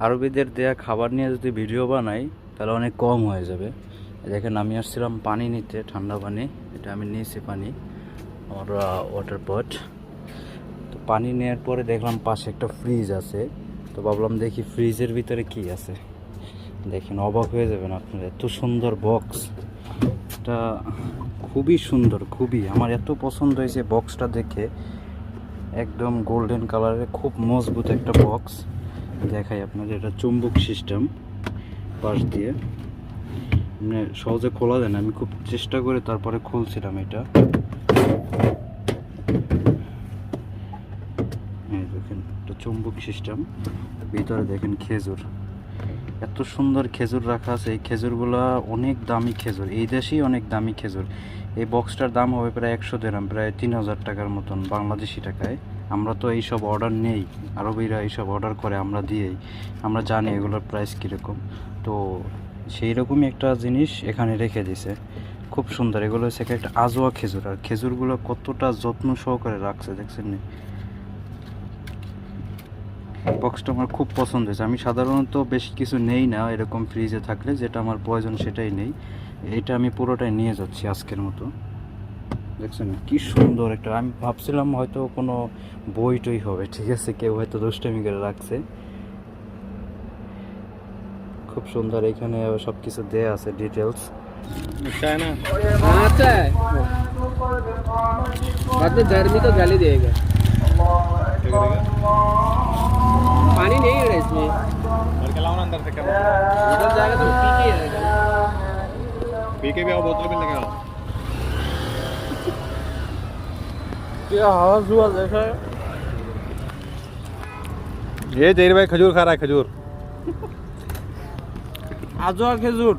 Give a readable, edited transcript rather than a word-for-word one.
আরবিদের দেয়া খাবার নিয়ে যদি ভিডিও বানাই তাহলে অনেক কম হয়ে যাবে। দেখেন আমি আসছিলাম পানি নিতে, ঠান্ডা পানি। এটা আমি নিয়েছি পানি, আমার ওয়াটার পট। তো পানি নেওয়ার পরে দেখলাম পাশে একটা ফ্রিজ আছে। তো ভাবলাম দেখি ফ্রিজের ভিতরে কি আছে। দেখেন অবাক হয়ে যাবেন আপনারা, এত সুন্দর বক্স। এটা খুবই সুন্দর, খুবই আমার এত পছন্দ হয়েছে বক্সটা দেখে। একদম গোল্ডেন কালারের, খুব মজবুত একটা বক্স। দেখাই আপনাদের, এটা চুম্বক সিস্টেম পাশ দিয়ে, মানে সহজে খোলা যায় না। আমি খুব চেষ্টা করে তারপরে খুলছিলাম এটা। এই দেখেন, এটা চুম্বক সিস্টেম। ভিতরে দেখেন খেজুর, এত সুন্দর খেজুর রাখা আছে। এই খেজুরগুলা অনেক দামি খেজুর, এই দেশেই অনেক দামি খেজুর। এই বক্সটার দাম হবে প্রায় 100 দিরহাম, প্রায় 3000 টাকার মতন বাংলাদেশি টাকায়। আমরা তো এইসব অর্ডার নেই, আরবিরা এইসব অর্ডার করে, আমরা দিয়েই, আমরা জানি এগুলোর প্রাইস কীরকম। তো সেই রকমই একটা জিনিস এখানে রেখে দিছে, খুব সুন্দর। এগুলো হচ্ছে একটা আজোয়া খেজুর, আর খেজুরগুলো কতটা যত্ন সহকারে রাখছে দেখছেন না। বক্সটা আমার খুব পছন্দ হয়েছে। আমি সাধারণত বেশি কিছু নেই না এরকম ফ্রিজে থাকলে, যেটা আমার প্রয়োজন সেটাই নেই। এটা আমি পুরোটাই নিয়ে যাচ্ছি আজকের মতো। দেখছেন কি সুন্দর একটা, আমি ভাবছিলাম হয়তো কোনো বই টই হবে, ঠিক আছে, কেউ হয়তো দুষ্টামি করে রাখছে। খুব সুন্দর, এখানে সব কিছু দেয়া আছে ডিটেলস। अच्छा है ना? हाँ अच्छा है। बाद में गर्मी तो गाली देगा। पानी नहीं है इसमें। और क्या लाओ ना अंदर से, क्या उधर जाएगा तो पी के आएगा। पी के भी आओ, बोतल भी लगा। क्या हवा हुआ देखा है? ये जहीर भाई खजूर खा रहा है, खजूर। आजवा खेजूर।